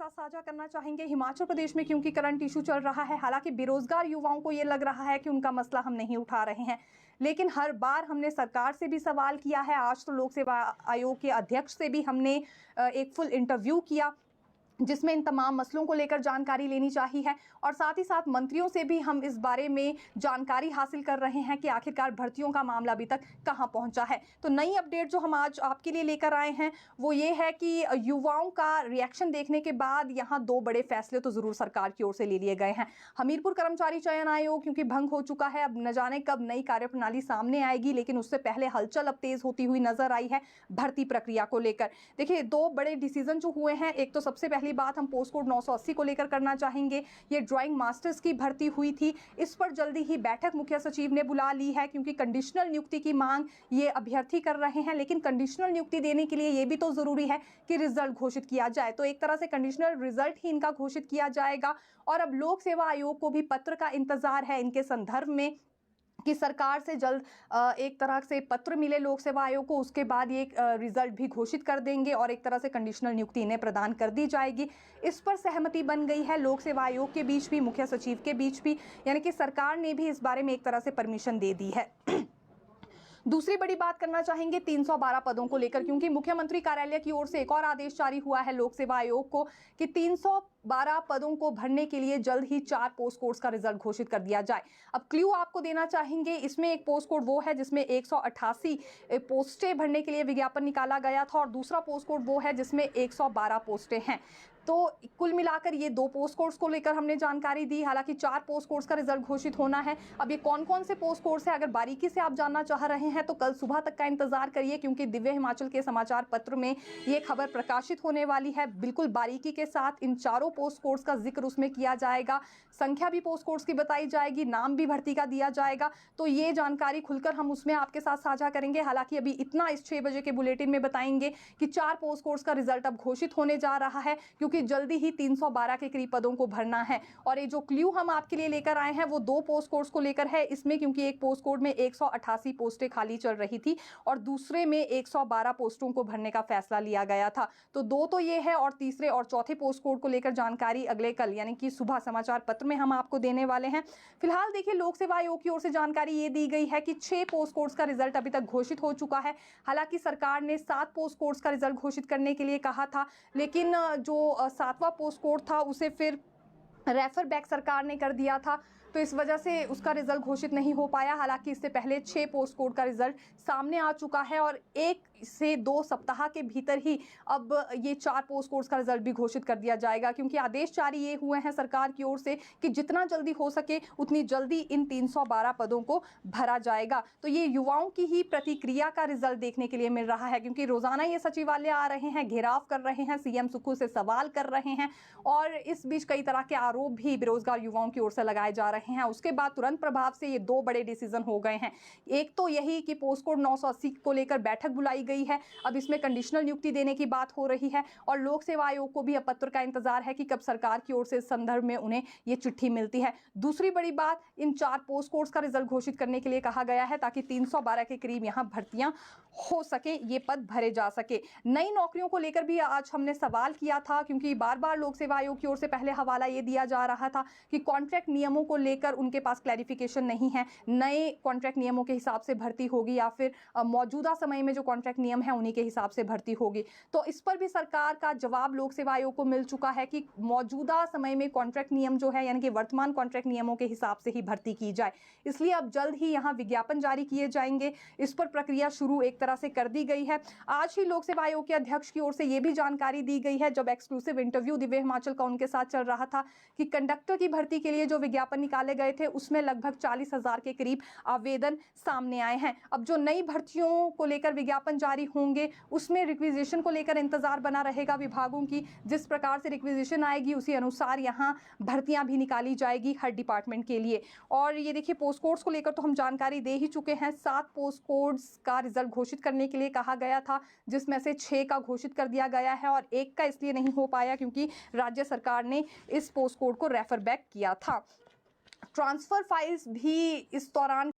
साथ साझा करना चाहेंगे हिमाचल प्रदेश में, क्योंकि करंट इशू चल रहा है। हालांकि बेरोजगार युवाओं को ये लग रहा है कि उनका मसला हम नहीं उठा रहे हैं, लेकिन हर बार हमने सरकार से भी सवाल किया है। आज तो लोक सेवा आयोग के अध्यक्ष से भी हमने एक फुल इंटरव्यू किया, जिसमें इन तमाम मसलों को लेकर जानकारी लेनी चाहिए और साथ ही साथ मंत्रियों से भी हम इस बारे में जानकारी हासिल कर रहे हैं कि आखिरकार भर्तियों का मामला अभी तक कहां पहुंचा है। तो नई अपडेट जो हम आज आपके लिए लेकर आए हैं वो ये है कि युवाओं का रिएक्शन देखने के बाद यहां दो बड़े फैसले तो जरूर सरकार की ओर से ले लिए गए हैं। हमीरपुर कर्मचारी चयन आयोग क्योंकि भंग हो चुका है, अब न जाने कब नई कार्यप्रणाली सामने आएगी, लेकिन उससे पहले हलचल अब तेज होती हुई नजर आई है भर्ती प्रक्रिया को लेकर। देखिए, दो बड़े डिसीजन जो हुए हैं, एक तो सबसे पहली बात हम पोस्ट कोड 980 को लेकर करना चाहेंगे। ये ड्राइंग मास्टर्स की भर्ती हुई थी, इस पर जल्दी ही बैठक मुख्य सचिव ने बुला ली है, क्योंकि कंडीशनल नियुक्ति की मांग ये अभ्यर्थी कर रहे हैं। लेकिन कंडीशनल नियुक्ति देने के लिए ये भी तो जरूरी है कि रिजल्ट घोषित किया जाए, तो एक तरह से कंडीशनल रिजल्ट ही इनका घोषित किया जाएगा। और अब लोक सेवा आयोग को भी पत्र का इंतजार है इनके संदर्भ में कि सरकार से जल्द एक तरह से पत्र मिले लोक सेवा आयोग को, उसके बाद ये रिजल्ट भी घोषित कर देंगे और एक तरह से कंडीशनल नियुक्ति इन्हें प्रदान कर दी जाएगी। इस पर सहमति बन गई है लोक सेवा आयोग के बीच भी, मुख्य सचिव के बीच भी, यानी कि सरकार ने भी इस बारे में एक तरह से परमिशन दे दी है। दूसरी बड़ी बात करना चाहेंगे 312 पदों को लेकर, क्योंकि मुख्यमंत्री कार्यालय की ओर से एक और आदेश जारी हुआ है लोक सेवा आयोग को कि 312 पदों को भरने के लिए जल्द ही 4 पोस्ट कोड्स का रिजल्ट घोषित कर दिया जाए। अब क्ल्यू आपको देना चाहेंगे, इसमें एक पोस्ट कोड वो है जिसमें 188 पोस्टें भरने के लिए विज्ञापन निकाला गया था और दूसरा पोस्ट कोड वो है जिसमें 112 पोस्टें हैं। तो कुल मिलाकर ये 2 पोस्ट कोड्स को लेकर हमने जानकारी दी। हालांकि 4 पोस्ट कोड्स का रिजल्ट घोषित होना है। अब ये कौन कौन से पोस्ट कोड्स हैं, अगर बारीकी से आप जानना चाह रहे हैं तो कल सुबह तक का इंतजार करिए, क्योंकि दिव्य हिमाचल के समाचार पत्र में ये खबर प्रकाशित होने वाली है। बिल्कुल बारीकी के साथ इन चारों पोस्ट कोड्स का जिक्र उसमें किया जाएगा, संख्या भी पोस्ट कोड्स की बताई जाएगी, नाम भी भर्ती का दिया जाएगा। तो ये जानकारी खुलकर हम उसमें आपके साथ साझा करेंगे। हालांकि अभी इतना इस 6 बजे के बुलेटिन में बताएंगे कि 4 पोस्ट कोड्स का रिजल्ट अब घोषित होने जा रहा है, क्योंकि जल्दी ही 312 के करीब पदों को भरना है। और ये जो क्ल्यू हम आपके लिए लेकर आए हैं वो 2 पोस्ट कोड्स को लेकर है इसमें, क्योंकि एक पोस्ट कोड में 188 पोस्टें खाली चल रही थी और दूसरे में 112 पोस्टों को भरने का फैसला लिया गया था। तो 2 तो ये है और तीसरे और चौथे पोस्ट कोड को लेकर जानकारी अगले कल यानी कि सुबह समाचार पत्र में हम आपको देने वाले हैं। फिलहाल देखिए, लोक सेवा आयोग की ओर से जानकारी ये दी गई है कि 6 पोस्ट कोड्स का रिजल्ट अभी तक घोषित हो चुका है। हालांकि सरकार ने 7 पोस्ट कोड्स का रिजल्ट घोषित करने के लिए कहा था, लेकिन जो 7वां पोस्ट कोड था उसे फिर रेफर बैक सरकार ने कर दिया था, तो इस वजह से उसका रिजल्ट घोषित नहीं हो पाया। हालांकि इससे पहले 6 पोस्ट कोड का रिजल्ट सामने आ चुका है और 1 से 2 सप्ताह के भीतर ही अब ये 4 पोस्ट कोड्स का रिजल्ट भी घोषित कर दिया जाएगा, क्योंकि आदेश जारी ये हुए हैं सरकार की ओर से कि जितना जल्दी हो सके उतनी जल्दी इन 312 पदों को भरा जाएगा। तो ये युवाओं की ही प्रतिक्रिया का रिजल्ट देखने के लिए मिल रहा है, क्योंकि रोजाना ये सचिवालय आ रहे हैं, घेराव कर रहे हैं, सीएम सुक्खू से सवाल कर रहे हैं और इस बीच कई तरह के आरोप भी बेरोजगार युवाओं की ओर से लगाए जा रहे हैं। उसके बाद तुरंत प्रभाव से ये 2 बड़े डिसीजन हो गए हैं। एक तो यही कि पोस्ट कोड 980 को लेकर बैठक बुलाई गई है, अब इसमें कंडीशनल नियुक्ति देने की बात हो रही है और लोक सेवा आयोग को भी अब पत्र का इंतजार है कि कब सरकार की ओर से इस संदर्भ में उन्हें ये चिट्ठी मिलती है। दूसरी बड़ी बात, इन 4 पोस्ट कोड्स का रिजल्ट घोषित करने के लिए कहा गया है ताकि 312 के करीब यहां भर्तियां हो सके, ये पद भरे जा सके। नई नौकरियों को लेकर भी आज हमने सवाल किया था, क्योंकि बार बार लोक सेवा आयोग की ओर से पहले हवाला ये दिया जा रहा था कि कॉन्ट्रैक्ट नियमों को लेकर उनके पास क्लैरिफिकेशन नहीं है, नए कॉन्ट्रैक्ट नियमों के हिसाब से भर्ती होगी या फिर मौजूदा समय में जो कॉन्ट्रैक्ट नियम है उन्हीं के हिसाब से भर्ती होगी। तो इस पर भी सरकार का जवाब लोक सेवा आयोग को मिल चुका है कि मौजूदा समय में कॉन्ट्रैक्ट नियम जो है यानी कि वर्तमान कॉन्ट्रैक्ट नियमों के हिसाब से ही भर्ती की जाए, इसलिए अब जल्द ही यहां विज्ञापन जारी किए जाएंगे। इस पर प्रक्रिया शुरू एक तरह से कर दी गई है। आज ही लोक सेवा आयोग के अध्यक्ष की ओर से यह भी जानकारी दी गई है, जब एक्सक्लूसिव इंटरव्यू दिव्य हिमाचल का उनके साथ चल रहा था, कि कंडक्टर की भर्ती के लिए जो विज्ञापन निकाले गए थे उसमें लगभग 40,000 के करीब आवेदन सामने आए हैं। अब जो नई भर्तियों को लेकर विज्ञापन जारी होंगे उसमें रिक्विजिशन को लेकर इंतजार बना रहेगा विभागों की। जिस प्रकार से रिक्विजिशन आएगी उसी अनुसार यहां भर्तियां भी निकाली जाएगी हर डिपार्टमेंट के लिए। और ये देखिए, पोस्ट कोड्स को लेकर तो हम जानकारी दे ही चुके हैं। 7 पोस्ट कोड्स का रिजल्ट घोषित करने के लिए कहा गया था, जिसमें से 6 का घोषित कर दिया गया है और 1 का इसलिए नहीं हो पाया क्योंकि राज्य सरकार ने इस पोस्ट कोड को रेफर बैक किया था। ट्रांसफर फाइल्स भी इस दौरान